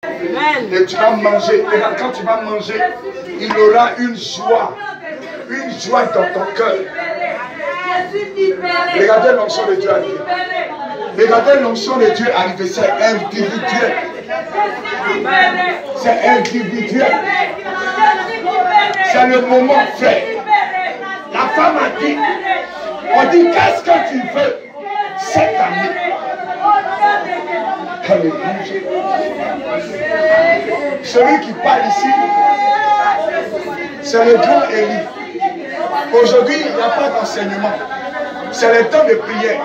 Et tu vas manger. Et quand tu vas manger, il aura une joie dans ton cœur. Regardez l'onction de Dieu arriver. Regardez l'onction de Dieu arriver. C'est individuel. C'est individuel. C'est le moment fait. La femme a dit, on dit, qu'est-ce que tu veux cette année? Alléluia. Celui qui parle ici, c'est le grand Élie. Aujourd'hui, il n'y a pas d'enseignement. C'est le temps de prière.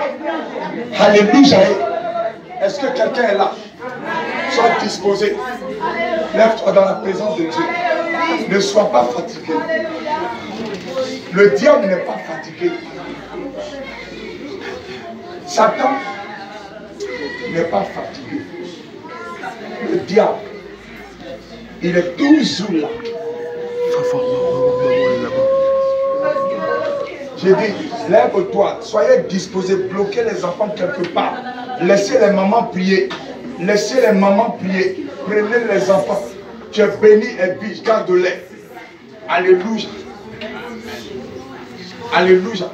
Alléluia. Est-ce que quelqu'un est là? Sois disposé. Lève-toi dans la présence de Dieu. Ne sois pas fatigué. Le diable n'est pas fatigué. Satan n'est pas fatigué. Le diable, il est toujours là. J'ai dit, lève-toi, soyez disposés, bloquez les enfants quelque part. Laissez les mamans prier. Laissez les mamans prier. Prenez les enfants. Tu es béni et biche, garde-les. Alléluia. Alléluia.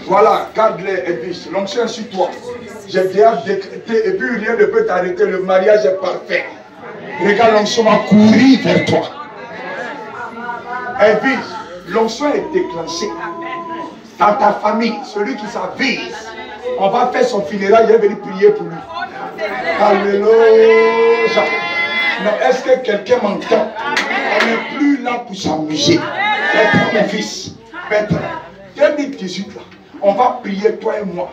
Voilà, garde-les et biche. L'onction sur toi. J'ai déjà décrété et puis rien ne peut t'arrêter. Le mariage est parfait. Regarde, l'onction va courir vers toi. Et puis, l'onction est déclenchée. Dans ta famille, celui qui s'avise, on va faire son funérail, il est venu prier pour lui. Alléluia. Non, est-ce que quelqu'un m'entend? On n'est plus là pour s'amuser. Bertrand, mon fils, Bertrand, 2018 là, on va prier toi et moi.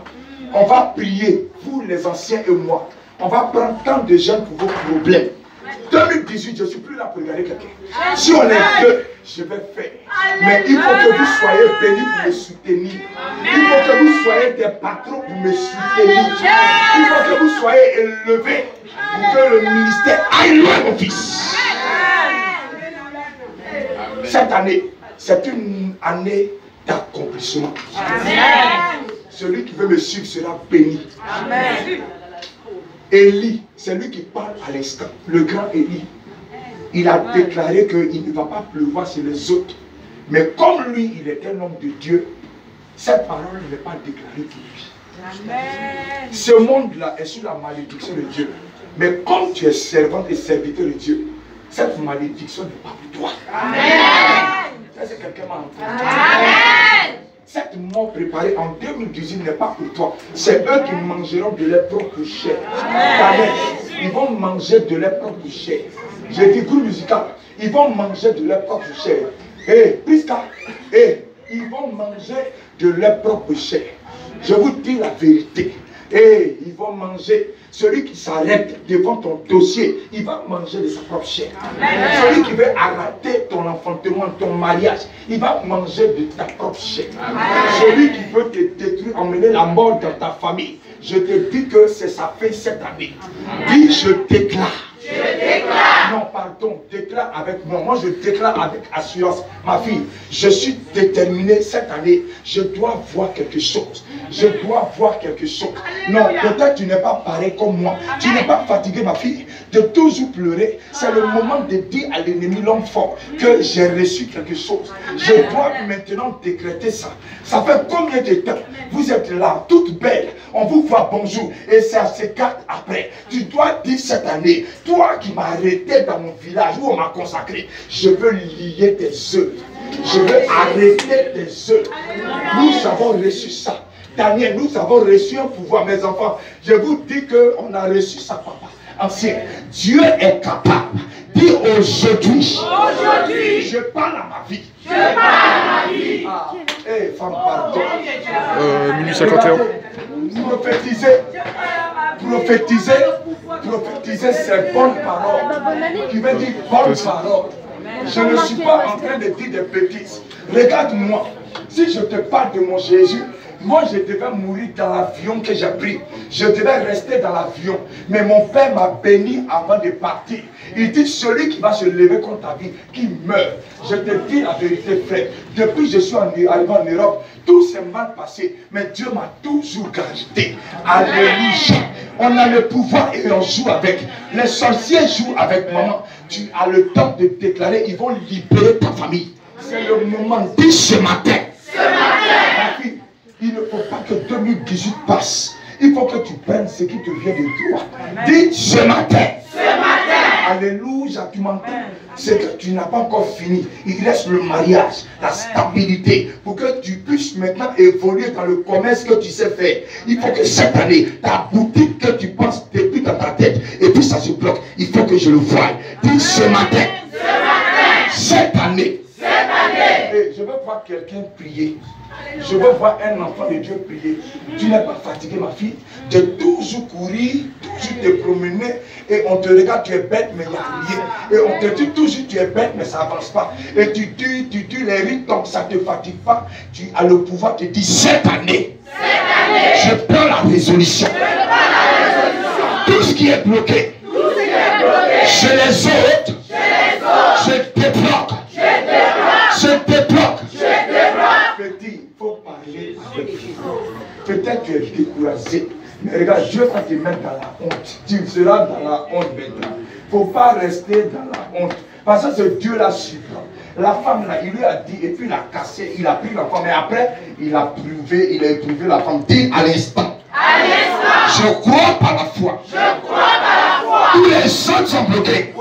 On va prier, vous les anciens et moi. On va prendre tant de jeunes pour vos problèmes. 2018, je ne suis plus là pour regarder quelqu'un. Si on est deux, je vais faire. Mais il faut que vous soyez bénis pour me soutenir. Il faut que vous soyez des patrons pour me soutenir. Il faut que vous soyez élevés pour que le ministère aille loin, mon fils. Cette année, c'est une année d'accomplissement. Celui qui veut me suivre sera béni. Amen. Élie, c'est lui qui parle à l'instant, le grand Élie. Il a déclaré qu'il ne va pas pleuvoir sur les autres. Mais comme lui, il est un homme de Dieu, cette parole n'est pas déclarée pour lui. Amen. Ce monde-là est sous la malédiction de Dieu. Mais comme tu es servante et serviteur de Dieu, cette malédiction n'est pas pour toi. Amen. Est-ce que quelqu'un m'a entendu? Amen. Cette mort préparée en 2018 n'est pas pour toi. C'est eux qui mangeront de leur propre chair. Amen. Ils vont manger de leur propre chair. J'ai dit groupe musical. Ils vont manger de leur propre chair. Et Prisca, ils vont manger de leur propre chair. Je vous dis la vérité. Et ils vont manger. Celui qui s'arrête devant ton dossier, il va manger de sa propre chair. Amen. Celui qui veut arrêter ton enfantement, ton mariage, il va manger de ta propre chair. Amen. Celui qui veut te détruire, emmener la mort dans ta famille, je te dis que c'est sa fin cette année. Dis, je déclare. Je déclare. Non, pardon, déclare avec moi. Moi, je déclare avec assurance. Ma fille, je suis déterminé cette année. Je dois voir quelque chose. Je dois voir quelque chose. Non, peut-être tu n'es pas pareil comme moi. Tu n'es pas fatigué, ma fille, de toujours pleurer. C'est le moment de dire à l'ennemi, l'homme fort, que j'ai reçu quelque chose. Je dois maintenant décréter ça. Ça fait combien de temps vous êtes là, toute belle, on vous voit bonjour, et ça s'écarte après. Tu dois dire cette année, toi qui m'as arrêté dans mon village où on m'a consacré, je veux lier tes œuvres. Je veux arrêter tes œuvres. Nous avons reçu ça. Daniel, nous avons reçu un pouvoir, mes enfants. Je vous dis qu'on a reçu ça, papa. Ancien, Dieu est capable. Dis aujourd'hui. Aujourd'hui, je parle à ma vie. Je parle à ma vie. Ah, hey, femme, pardon. Minuit 51. Prophétiser, c'est bonne parole. Qui veut dire bonne parole. Je ne suis pas en train de dire des bêtises. Regarde-moi. Si je te parle de mon Jésus, Moi, je devais mourir dans l'avion que j'ai pris. Je devais rester dans l'avion. Mais mon père m'a béni avant de partir. Il dit, celui qui va se lever contre ta vie, qui meurt. Je te dis la vérité, frère. Depuis que je suis arrivé en Europe, tout s'est mal passé. Mais Dieu m'a toujours gardé. Alléluia. On a le pouvoir et on joue avec. Les sorciers jouent avec maman. Tu as le temps de déclarer, ils vont libérer ta famille. C'est le moment. Dis ce matin. Ma fille, il ne faut pas que 2018 passe. Il faut que tu prennes ce qui te vient de toi. Dis ce matin. Alléluia, tu m'entends? C'est que tu n'as pas encore fini. Il reste le mariage, la stabilité, pour que tu puisses maintenant évoluer dans le commerce que tu sais faire. Il faut que cette année, ta boutique que tu penses depuis dans ta tête, et puis ça se bloque. Il faut que je le voie. Dis ce matin. Cette année. Et je veux voir quelqu'un prier. Je veux voir un enfant de Dieu prier. Tu n'es pas fatigué, ma fille, de toujours courir, toujours te promener, et on te regarde, tu es bête, mais il n'y a rien. Et on te dit toujours, tu es bête, mais ça n'avance pas. Et tu dis, les rites, donc ça ne te fatigue pas. Tu as le pouvoir de dire, cette année, je prends la résolution. Tout ce qui est bloqué, chez les autres, je débloque. Petit, il faut parler avec Dieu. Peut-être tu es découragé. Mais regarde, Dieu va te mettre dans la honte. Tu seras dans la honte maintenant. Il ne faut pas rester dans la honte. Parce que ce Dieu-là suprême. La femme là, il lui a dit, et puis il a cassé, il a pris la femme. Et après, il a éprouvé la femme. Dit à l'instant. Je crois par la foi. Où les autres sont bloqués.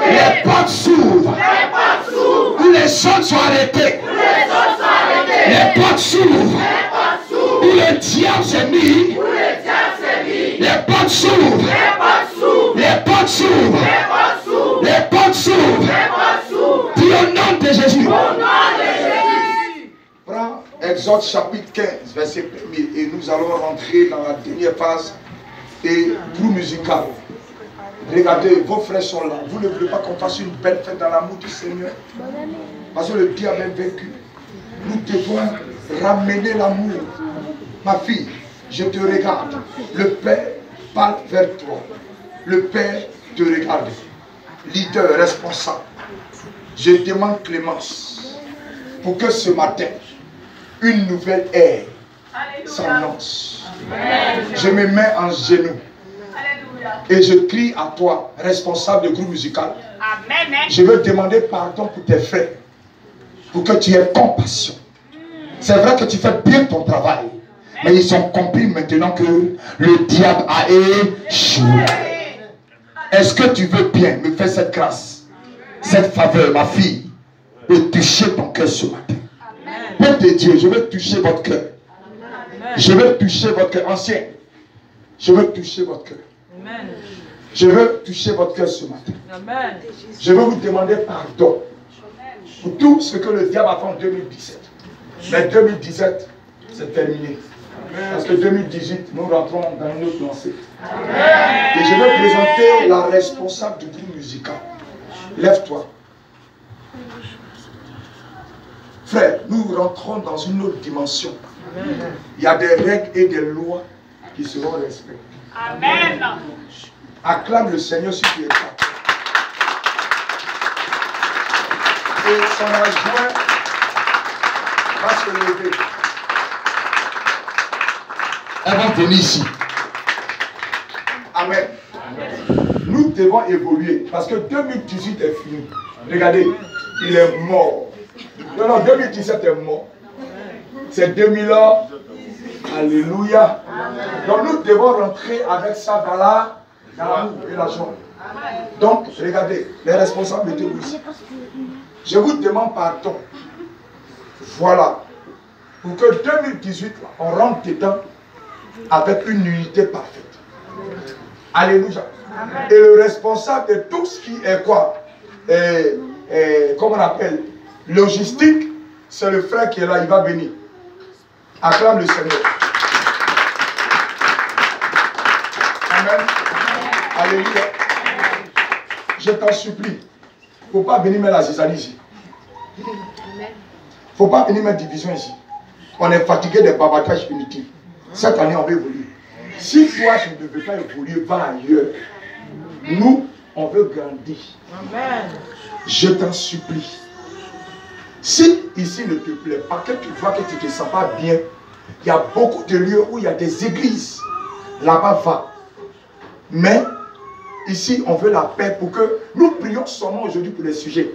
Les portes s'ouvrent. Où les autres sont arrêtés. Les portes s'ouvrent. Où le diable s'est mis. Les portes s'ouvrent. Les portes s'ouvrent. Les portes s'ouvrent. Dis au nom de Jésus. Prends Exode chapitre 15, verset 1er. Et nous allons rentrer dans la dernière phase et groupe musical. Regardez, vos frères sont là. Vous ne voulez pas qu'on fasse une belle fête dans l'amour du Seigneur? Parce que le diable est vaincu. Nous devons ramener l'amour. Ma fille, je te regarde. Le Père parle vers toi. Le Père te regarde. Leader, responsable. Je demande clémence pour que ce matin, une nouvelle ère s'annonce. Je me mets en genoux. Et je crie à toi, responsable du groupe musical. Je veux demander pardon pour tes frères. Pour que tu aies compassion. C'est vrai que tu fais bien ton travail. Mais ils ont compris maintenant que le diable a échoué. Est-ce que tu veux bien me faire cette grâce, cette faveur, ma fille, de toucher ton cœur ce matin? Père de Dieu, je veux toucher votre cœur. Je veux toucher votre cœur. Ancien, je veux toucher votre cœur. Je veux toucher votre cœur ce matin. Je veux vous demander pardon pour tout ce que le diable a fait en 2017. Mais 2017, c'est terminé. Parce que 2018, nous rentrons dans une autre lancée. Et je vais présenter la responsable du groupe musical. Lève-toi. Frère, nous rentrons dans une autre dimension. Il y a des règles et des lois qui seront respectées. Amen. Acclame le Seigneur si tu es là. Et son adjoint va se lever. Elle va venir ici. Amen. Nous devons évoluer parce que 2018 est fini. Regardez, il est mort. Non, 2017 est mort. C'est 2000 ans. Alléluia. Donc nous devons rentrer avec ça dans l'amour et la joie. Donc, regardez, les responsables de vous. Je vous demande pardon. Voilà. Pour que 2018, on rentre dedans avec une unité parfaite. Alléluia. Et le responsable de tout ce qui est quoi? Comment on appelle? Logistique, c'est le frère qui est là, il va venir. Acclame le Seigneur. Amen. Alléluia. Je t'en supplie. Il ne faut pas venir mettre la zizanie ici. Il ne faut pas venir mettre division ici. On est fatigué des bavardages inutiles. Cette année, on va évoluer. Si toi, tu ne veux pas évoluer, va ailleurs. Nous, on veut grandir. Amen. Je t'en supplie. Si ici ne te plaît pas, que tu vois que tu ne te sens pas bien, il y a beaucoup de lieux où il y a des églises. Là-bas, va. Mais ici, on veut la paix pour que nous prions seulement aujourd'hui pour les sujets.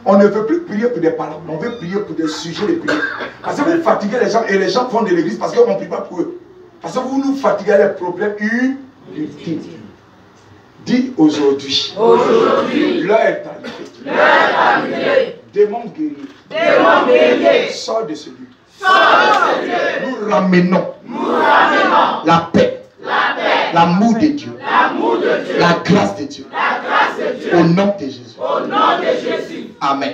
On ne veut plus prier pour des paroles, on veut prier pour des sujets de prière. Parce que vous fatiguez les gens et les gens vont de l'église parce qu'on ne prie pas pour eux. Parce que vous nous fatiguez les problèmes inutiles. Dis aujourd'hui. Aujourd'hui. L'heure est arrivée. L'heure est arrivée. Démon guerrier. Démon guerrier. Sors de ce lieu. Sors de ce lieu. Nous ramenons. La paix. L'amour de Dieu. La grâce de Dieu. Au nom de Jésus. Amen.